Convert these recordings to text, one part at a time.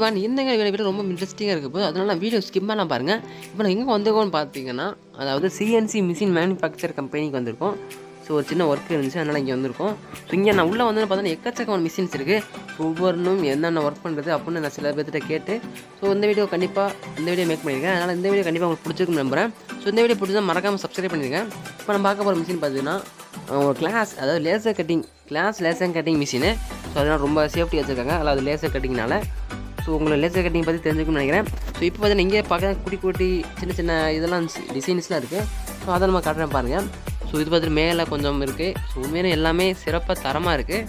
Everyone, இந்த video ரொம்ப இன்ட்ரெஸ்டிங்காக இருக்க போது, அதனால வீடியோ ஸ்கிப் பண்ணலாம் பாருங்கள். இப்போ நான் எங்கே வந்திருக்கோம்னு பார்த்தீங்கன்னா, அதாவது CNC மிஷின் மேனுஃபேக்சர் கம்பெனிக்கு வந்திருக்கோம். ஸோ ஒரு சின்ன ஒர்க் இருந்துச்சு, அதனால் இங்கே வந்திருக்கோம். ஸோ இங்கே நான் உள்ளே வந்து பார்த்தீங்கன்னா எக்கச்சக்கமான மிஷின்ஸ் இருக்குது. ஸோ ஒவ்வொன்றும் என்னென்ன ஒர்க் பண்ணுறது அப்படின்னு நான் சில பேர்கிட்ட கேட்டு, ஸோ இந்த வீடியோ மேக் பண்ணியிருக்கேன். அதனால் இந்த வீடியோ கண்டிப்பாக உங்களுக்கு பிடிச்சிருக்குன்னு நம்புகிறேன். ஸோ இந்த வீடியோ பிடிச்சா மறக்காமல் சப்ஸ்கிரைப் பண்ணியிருக்கேன். இப்போ நம்ம பார்க்க போகிற மிஷின் பார்த்தீங்கன்னா ஒரு அதாவது லேசர் கட்டிங் மிஷினு. ஸோ அதனால் ரொம்ப சேஃப்டி வச்சுருக்காங்க, அதாவது லேசர் கட்டிங்னால. ஸோ உங்களுக்கு லேசர் கட்டிங் பற்றி தெரிஞ்சுக்கணும்னு நினைக்கிறேன். ஸோ இப்போ பார்த்தீங்கன்னா இங்கே பார்க்க குட்டி சின்ன இதெல்லாம் டிசைன்ஸ்லாம் இருக்குது. ஸோ அதை நம்ம காட்டுறேன் பாருங்கள். ஸோ இது பார்த்துட்டு மேலே கொஞ்சம் இருக்குது. ஸோ உண்மையான எல்லாமே சிறப்பாக தரமாக இருக்குது.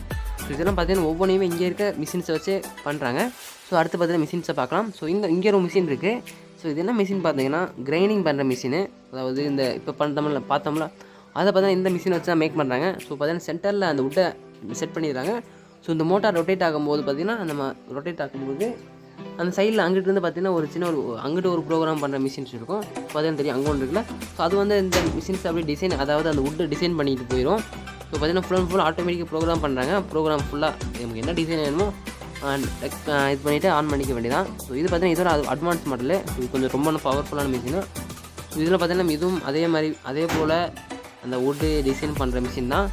ஸோ இதெல்லாம் பார்த்தீங்கன்னா ஒவ்வொன்றையுமே இங்கே இருக்க மிஷின்ஸை வச்சு பண்ணுறாங்க. ஸோ அடுத்து பார்த்தீங்கன்னா மிஷின்ஸை பார்க்கலாம். ஸோ இங்கே ஒரு மிஷின் இருக்குது. ஸோ இது என்ன மிஷின் பார்த்தீங்கன்னா கிரைண்டிங் பண்ணுற மிஷினு. அதாவது இந்த இப்போ பார்த்தோம்ல அதை பார்த்தீங்கன்னா இந்த மிஷினை வச்சு தான் மேக் பண்ணுறாங்க. ஸோ பார்த்தீங்கன்னா சென்டரில் அந்த உட்டை செட் பண்ணிடுறாங்க. ஸோ இந்த மோட்டார் ரொட்டேட் ஆகும்போது பார்த்திங்கன்னா நம்ம ரொட்டேட் ஆகும்போது அந்த சைடில் அங்கிட்டு பார்த்திங்கன்னா ஒரு சின்ன அங்கிட்டு ஒரு ப்ரோக்ராம் பண்ணுற மிஷின்ஸ் இருக்கும். பார்த்தீங்கன்னா தெரியும் அங்கே ஒன்று இருக்குல்ல. ஸோ அது வந்து இந்த மிஷின்ஸ் அப்படியே டிசைன், அதாவது அந்த உட்டை டிசைன் பண்ணிட்டு போயிடும். ஸோ பார்த்திங்கன்னா ஃபுல் ஆட்டோமேட்டிக்காக ப்ரோக்ராம் பண்ணுறாங்க. ப்ரோக்ராம் ஃபுல்லாக நமக்கு என்ன டிசைன் வேணுமோ இது பண்ணிவிட்டு ஆன் பண்ணிக்க வேண்டியதான். ஸோ இது பார்த்திங்கன்னா இதோட அட்வான்ஸ் மாடலு. இது கொஞ்சம் ரொம்ப பவர்ஃபுல்லான மிஷினு. ஸோ இதில் பார்த்திங்கன்னா இதுவும் அதே போல் அந்த உட்டு டிசைன் பண்ணுற மிஷின் தான்.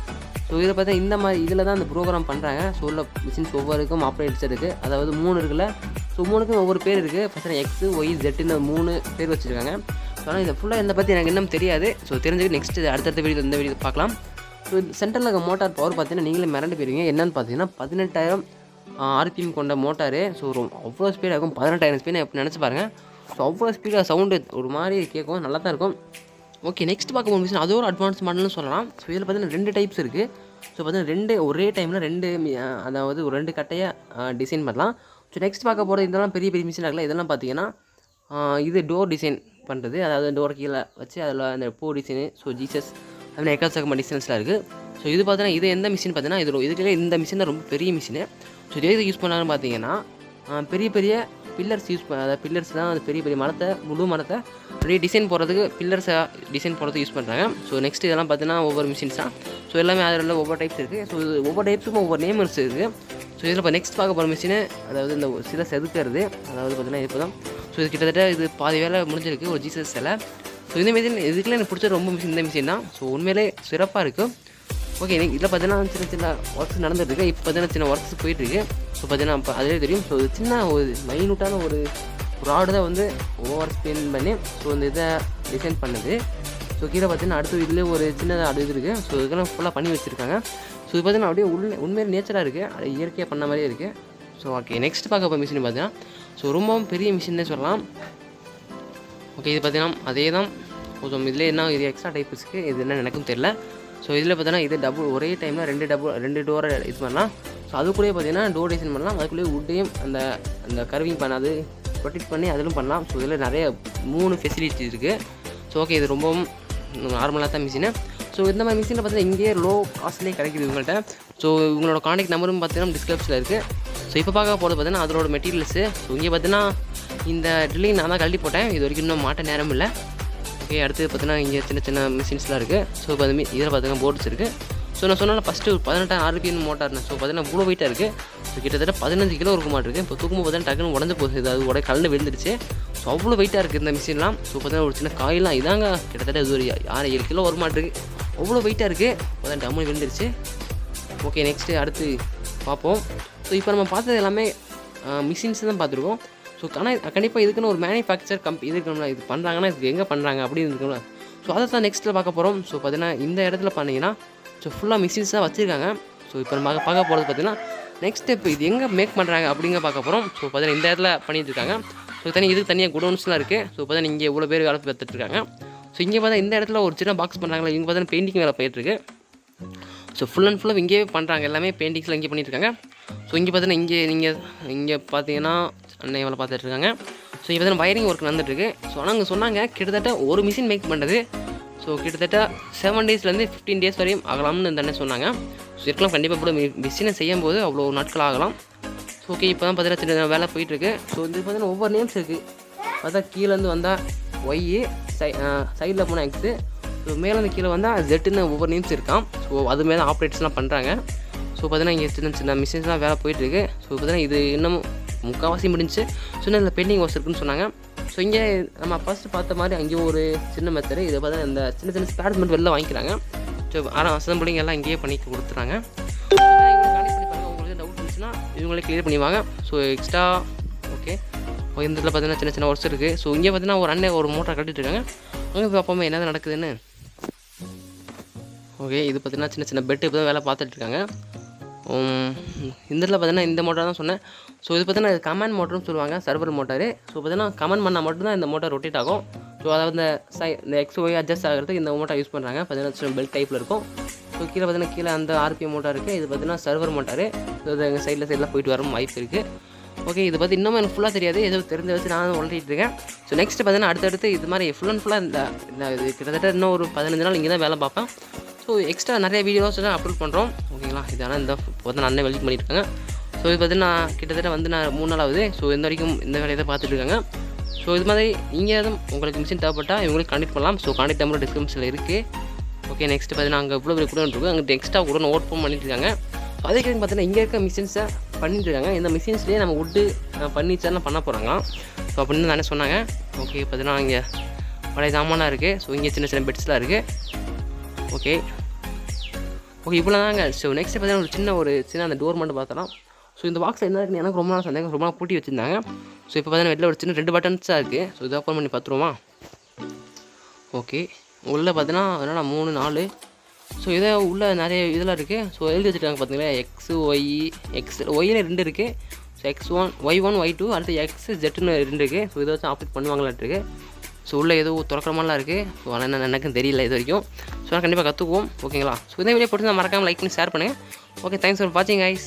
ஸோ இதில் பார்த்தா இந்த மாதிரி இதில் தான் அந்த ப்ரோக்ராம் பண்ணுறாங்க. ஸோ உள்ள மிஷின்ஸ் ஒவ்வொருக்கும் ஆப்ரேட்டர்ஸ் இருக்குது, அதாவது 3 இருக்குல்ல. ஸோ 3க்கும் ஒவ்வொரு பேர் இருக்குது. ஃபஸ்ட்டு X, Y, Zன்னு 3 பேர் வச்சுருக்காங்க. ஸோ ஆனால் இதை ஃபுல்லாக இதை பற்றி எனக்கு இன்னும் தெரியாது. ஸோ தெரிஞ்சுக்கிட்டு நெக்ஸ்ட்டு அடுத்தடுத்த வீடியோ இந்த வீடியோ பார்க்கலாம். ஸோ சென்டரில் இருக்க மோட்டார் பவர் பார்த்தீங்கன்னா நீங்களே மிரண்டு போயிருவீங்க. என்னென்னு பார்த்தீங்கன்னா 18,000 RPM கொண்ட மோட்டாரு. ஸோ அவ்வளோ ஸ்பீடாக இருக்கும். 18,000 ஸ்பீட் எப்படி நினச்சி பாருங்கள். ஸோ அவ்வளோ ஸ்பீடாக சவுண்டு ஒரு மாதிரி கேட்கும், நல்லா தான் இருக்கும். ஓகே, நெக்ஸ்ட் பார்க்க போகிற மிஷின் அது ஒரு அட்வான்ஸ் மாடல்னு சொல்லலாம். ஸோ இதில் பார்த்தீங்கன்னா 2 டைப்ஸ் இருக்குது. ஸோ பார்த்தீங்கன்னா ஒரே டைமில் அதாவது ஒரு 2 கட்டையாக டிசைன் பண்ணலாம். ஸோ நெக்ஸ்ட் பார்க்க போகிறது இதெல்லாம் பெரிய மிஷின் ஆகல. இதெல்லாம் பார்த்தீங்கன்னா இது டோர் டிசைன் பண்ணுறது, அதாவது டோர் கீழே வச்சு அதில் அந்த பூ டிசைனு, ஸோ ஜீசஸ் அதில் எக்கச்சக்கமான டிசைன்ஸ்லாம் இருக்குது. ஸோ இது பார்த்தீங்கன்னா இது எந்த மிஷின் பார்த்தீங்கன்னா இதுக்குள்ளே இந்த மிஷின் தான் ரொம்ப பெரிய மிஷினு. ஸோ இதே யூஸ் பண்ணாங்கன்னு பார்த்தீங்கன்னா பெரிய பில்லர்ஸ் அதாவது பில்லர்ஸ் தான் அந்த பெரிய மரத்தை முழு மரத்தை அப்படியே டிசைன் போடுறதுக்கு பில்லர்ஸை டிசைன் போடுறதுக்கு யூஸ் பண்ணுறாங்க. ஸோ நெக்ஸ்ட் இதெல்லாம் பார்த்தீங்கன்னா ஒவ்வொரு மிஷின்ஸ் தான். ஸோ எல்லாமே அதில் ஒவ்வொரு டைப்ஸ் இருக்குது. ஸோ இது ஒவ்வொரு டைப்ஸுக்கும் ஒவ்வொரு நேம்ஸ் இருக்குது. ஸோ இதில் இப்போ நெக்ஸ்ட் பார்க்க போகிற மிஷினு அதாவது இந்த சிலை செதுக்கிறது, அதாவது பார்த்தீங்கன்னா இப்போ தான். ஸோ இது கிட்டத்தட்ட இது பாதி வேலை முடிஞ்சிருக்கு, ஒரு ஜீசஸ் சிலை. ஸோ இந்த மிஷின் இதுக்குள்ளே எனக்கு பிடிச்ச ரொம்ப மிஷின் இந்த மிஷின் தான். ஸோ உண்மையிலே சிறப்பாக இருக்குது. ஓகே, இதில் பார்த்தீங்கன்னா சின்ன ஒர்க்ஸ் நடந்துகிட்ருக்கு. இப்போ பார்த்தீங்கன்னா சின்ன ஒர்க்ஸ் போயிட்டுருக்கு. ஸோ பார்த்தீங்கன்னா இப்போ அதிலே தெரியும். ஸோ சின்ன ஒரு மைனூட்டான ஒரு ராடு தான் வந்து ஓவர் ஸ்பின் பண்ணி ஸோ இந்த இதை டிசைன் பண்ணுது. ஸோ கீழே பார்த்தீங்கன்னா அடுத்து இதுலேயே ஒரு சின்னதாக இது இருக்குது. ஸோ இதெல்லாம் ஃபுல்லாக பண்ணி வச்சுருக்காங்க. ஸோ இது பார்த்தீங்கன்னா அப்படியே உண்மையிலே நேச்சராக இருக்குது, அது இயற்கையாக பண்ண மாதிரியே இருக்குது. ஸோ ஓகே, நெக்ஸ்ட் பார்க்க போகிற மிஷின் பார்த்தீங்கன்னா ஸோ ரொம்பவும் பெரிய மிஷின்னே சொல்லலாம். ஓகே, இது பார்த்தீங்கன்னா அதே தான். கொஞ்சம் இதில் என்ன இது எக்ஸ்ட்ரா டைப்ஸ் இருக்குது, இது என்ன எனக்கும் தெரியல. ஸோ இதில் பார்த்தீங்கன்னா இது ஒரே டைமில் 2 டோரை இது பண்ணலாம். ஸோ அதுக்குள்ளேயே பார்த்தீங்கன்னா டோர் டிசைன் பண்ணலாம். அதுக்குள்ளேயே உட்டையும் அந்த கர்விங் பண்ணாது ரொட்டேட் பண்ணி அதிலும் பண்ணலாம். ஸோ இதில் நிறைய 3 ஃபெசிலிட்டிஸ் இருக்குது. ஸோ ஓகே, இது ரொம்பவும் நார்மலாக தான் மிஷினு. ஸோ இந்த மாதிரி மிஷினில் பார்த்தீங்கன்னா இங்கேயே லோ காஸ்ட்லேயே கிடைக்குது இவங்கள்ட்ட. ஸோ இவங்களோட கான்டாக்ட் நம்பரும் பார்த்தீங்கன்னா டிஸ்கிரிப்ஷனில் இருக்குது. ஸோ இப்போ பார்க்க போகிறது பார்த்தீங்கன்னா அதோட மெட்டீரியல்ஸு. ஸோ இங்கே பார்த்தீங்கன்னா இந்த ட்ரில்லிங் நான் தான் கழட்டி போட்டேன், இது வரைக்கும் இன்னும் மாட்ட நேரம் இல்லை. ஓகே, அடுத்து பார்த்தீங்கன்னா இங்கே சின்ன மிஷின்ஸ்லாம் இருக்குது. ஸோ இப்போ இதில் பார்த்தீங்கன்னா போர்ட்ஸ் இருக்குது. ஸோ நான் சொன்னால ஃபஸ்ட்டு 18,000 RPM மோட்டார்னு. ஸோ பார்த்தீங்கன்னா இவ்வளோ வெயிட்டாக இருக்குது. ஸோ கிட்டத்தட்ட 15 கிலோ இருக்க மாட்டிருக்கு. இப்போ தூக்கும்போது பார்த்தீங்கன்னா டக்குன்னு உடஞ்சு போகுது, அது கலந்து விழுந்துருச்சு. ஸோ அவ்வளோ வெயிட்டாக இருக்குது இந்த மிஷின்லாம். ஸோ பார்த்தீங்கன்னா ஒரு சின்ன காயெல்லாம் இதாங்க கிட்டத்தட்ட இது ஒரு 6-7 கிலோ வர மாட்டிருக்கு. அவ்வளோ வெயிட்டாக இருக்குது. பார்த்தா டம்மு விழுந்துருச்சு. ஓகே, நெக்ஸ்ட்டு அடுத்து பார்ப்போம். ஸோ இப்போ நம்ம பார்த்தது எல்லாமே மிஷின்ஸ் தான் பார்த்துருக்கோம். ஸோ ஆனால் கண்டிப்பாக இதுக்குன்னு ஒரு மேனுஃபேக்சர் இது இருக்கணும்னா, இது பண்ணுறாங்கன்னா இதுக்கு எங்கே பண்ணுறாங்க அப்படின்னு இருக்கணும்ல. ஸோ அதை தான் நெக்ஸ்ட்டில் பார்க்க போகிறோம். ஸோ பார்த்தீங்கன்னா இந்த இடத்துல பண்ணிங்கன்னா ஸோ ஃபுல்லாக மிஷின்ஸ் தான் வச்சுருக்காங்க. ஸோ இப்போ நம்ம பார்க்க போகிறது பார்த்தீங்கன்னா நெக்ஸ்ட் இப்போ இது எங்கே மேக் பண்ணுறாங்க அப்படிங்க பார்க்க போகிறோம். ஸோ பார்த்தீங்கன்னா இந்த இடத்துல பண்ணிட்டு இருக்காங்க. ஸோ இதுக்கு தனியாக குடோன்ஸ்லாம் இருக்குது. ஸோ பார்த்தீங்கன்னா இங்கே இவ்வளோ பேர் வேலை பார்த்துட்ருக்காங்க. ஸோ இங்கே பார்த்தா இந்த இடத்துல ஒரு சின்ன பாக்ஸ் பண்ணுறாங்களா, இங்கே பார்த்தீங்கன்னா பெயிண்டிங் வேலை போயிட்டுருக்கு. ஸோ ஃபுல்லாக இங்கேயே பண்ணுறாங்க, எல்லாமே பெயிண்டிங்ஸ்லாம் இங்கே பண்ணிட்டுருக்காங்க. ஸோ இங்கே பார்த்தீங்கன்னா இங்கே பார்த்தீங்கன்னா அன்னை வேலை பார்த்துட்ருக்காங்க. ஸோ இங்கே பார்த்தீங்கன்னா வயரிங் ஒர்க் நடந்துட்டுருக்கு. ஸோ ஆனால் அங்கே சொன்னாங்க கிட்டத்தட்ட ஒரு மிஷின் மேக் பண்ணுறது ஸோ கிட்டத்தட்ட 7 டேஸ்லேருந்து 15 டேஸ் வரையும் ஆகலாம்னு தானே சொன்னாங்க. ஸோ இருக்கலாம், கண்டிப்பாக கூட மிஷினை செய்யும் போது அவ்வளோ நாட்கள் ஆகலாம். ஸோ ஓகே, இப்போ தான் பார்த்தீங்கன்னா சின்ன வேலை போயிட்டுருக்கு. ஸோ இது பார்த்தீங்கன்னா ஒவ்வொரு நேம்ஸ் இருக்குது. பார்த்தா கீழேருந்து வந்தால் ஒய், சைடில் போனால் எக்ஸு, ஸோ மேலேருந்து கீழே வந்தால் ஜெட்டுன்னு ஒவ்வொரு நேம்ஸ் இருக்கான். ஸோ அது மேலே ஆப்ரேட்ஸ்லாம் பண்ணுறாங்க. ஸோ பார்த்தீங்கன்னா இங்கே சின்ன மிஷின்ஸ்லாம் வேலை போயிட்டுருக்கு. ஸோ பார்த்தீங்கன்னா இது இன்னமும் முக்கால்வாசி முடிஞ்சு. ஸோ இன்னும் இதில் பெண்டிங் ஒர்க்ஸ் இருக்குன்னு சொன்னாங்க. ஸோ இங்கே நம்ம ஃபஸ்ட்டு பார்த்த மாதிரி அங்கேயும் ஒரு சின்ன மெத்தடு இதை பார்த்தா இந்த சின்ன சின்ன ஸ்பேர்ஸ் மட்டும் வெளில வாங்கிக்கிறாங்க. ஸோ ஆனால் அசம்பிளிங் எல்லாம் இங்கேயே பண்ணி கொடுத்துறாங்க. உங்களுக்கு டவுட் இருந்துச்சுன்னா இவங்களே கிளியர் பண்ணிவாங்க. ஸோ எக்ஸ்ட்ரா ஓகே இந்த இடத்துல பார்த்தீங்கன்னா சின்ன சின்ன ஒர்க்ஸ் இருக்குது. ஸோ இங்கே பார்த்தீங்கன்னா ஒரு அண்ணன் ஒரு மோட்டர் கட்டிட்டு இருக்காங்க. அங்கே பார்ப்போமே என்ன நடக்குதுன்னு. ஓகே இது பார்த்தீங்கன்னா சின்ன சின்ன பெட்டு இப்போ தான் வேலை பார்த்துட்டு இருக்காங்க. இந்த இடத்துல பார்த்தீங்கன்னா இந்த மோட்டர் தான் சொன்னேன். ஸோ இது பார்த்தீங்கன்னா இது கமாண்ட் மோட்டர்னு சொல்லுவாங்க, சர்வர் மோட்டார். ஸோ பார்த்தீங்கன்னா கமாண்ட் பண்ணால் மட்டும்தான் இந்த மோட்டர் ரொட்டேட் ஆகும். ஸோ அதாவது இந்த XY அட்ஜஸ்ட் ஆகிறதுக்கு இந்த மோட்டார் யூஸ் பண்ணுறாங்க. பார்த்தீங்கன்னா பெல்ட் டைப்பில் இருக்கும். ஸோ கீழே பார்த்தீங்கன்னா கீழே அந்த RPM மோட்டார் இருக்குது. இது பார்த்தீங்கன்னா சர்வர் மோட்டார். ஸோ இது எங்கள் சைடில் போயிட்டு வர வாய்ப்பு இருக்குது. ஓகே இது பார்த்து இன்னும் எனக்கு ஃபுல்லாக தெரியாது, ஏதோ தெரிஞ்ச வச்சு நான் உள்ட்டிகிட்டு இருக்கேன். ஸோ நெக்ஸ்ட் பார்த்தீங்கன்னா அடுத்தடுத்து இது மாதிரி ஃபுல் அண்ட் ஃபுல்லாக இந்த இது கிட்டத்தட்ட இன்னும் ஒரு 15 நாள் இங்கே தான் வேலை பார்ப்பேன். ஸோ எக்ஸ்ட்ரா நிறைய வீடியோஸ் தான் அப்லோட் பண்ணுறோம். ஓகேங்களா இது ஆனால் இந்த பார்த்தா அண்ணன் வெளியே பண்ணியிருக்காங்க. ஸோ இது பார்த்தீங்கன்னா கிட்டத்தட்ட வந்து நான் 3 நாள் ஆகுது. ஸோ இந்த வரைக்கும் இந்த வேலையை தான் பார்த்துட்டு இருக்காங்க. ஸோ இது மாதிரி நீங்கள் எதுவும் உங்களுக்கு மிஷின் தேவைப்பட்டால் இவங்களுக்கு கான்டெக்ட் பண்ணலாம். ஸோ கான்டெக்ட் நம்பர் டிஸ்கிரிப்ஷனில் இருக்குது. ஓகே நெக்ஸ்ட் பார்த்தீங்கன்னா அங்கே இவ்வளோ கூட இருக்கும், அங்கே எக்ஸ்ட்ரா கூட ஓப்பன் பண்ணிட்டு இருக்காங்க. ஸோ அதுக்கு பார்த்தீங்கன்னா இங்கே இருக்க மிஷின்ஸை பண்ணிட்டு இருக்காங்க. இந்த மிஷின்ஸ்லேயே நம்ம வுட்டு ஃபர்னிச்சர்லாம் பண்ண போகிறாங்க. ஸோ அப்படின்னு தானே சொன்னாங்க. ஓகே பார்த்தீங்கன்னா இங்கே பழைய சாமானாக இருக்குது. ஸோ இங்கே சின்ன சின்ன பெட்ஸ்லாம் இருக்குது. ஓகே இவ்வளோ தாங்க. ஸோ நெக்ஸ்ட் பார்த்தீங்கன்னா ஒரு சின்ன அந்த டோர் மட்டும் பார்த்தலாம். ஸோ இந்த பாக்ஸில் என்ன இருக்குன்னு எனக்கு ரொம்ப நாள் சந்தேகம், ரொம்ப நாள் பூட்டி வச்சுருந்தாங்க. ஸோ இப்போ பார்த்தீங்கன்னா வெளில ஒரு சின்ன 2 பட்டன்ஸாக இருக்குது. ஸோ இதை ஓப்பன் பண்ணி பார்த்துருவோமா. ஓகே உள்ளே பார்த்தீங்கன்னா அதனால் 3 4. ஸோ இதை உள்ளே நிறைய இதெல்லாம் இருக்குது. ஸோ எழுதி வச்சுருக்காங்க பார்த்தீங்களா ஒய்யில் 2 இருக்குது. ஸோ X1 Y1 Y2 அடுத்து XZன்னு 2 இருக்குது. ஸோ இதை வச்சு ஆப்ரேட் பண்ணுவாங்களாட்டு இருக்குது. ஸோ உள்ளே எதுவும் திறக்கிற மாதிரிலாம் இருக்குது. ஸோ ஆனால் என்ன எனக்கும் தெரியல இது வரைக்கும். ஸோ நான் கண்டிப்பாக கற்றுக்குவோம். ஓகேங்களா. ஸோ இதே வீடியோ போட்டு மறக்காமல் லைக் பண்ணி ஷேர் பண்ணுங்கள். ஓகே தேங்க்ஸ் ஃபார் வாட்சிங் கைஸ்.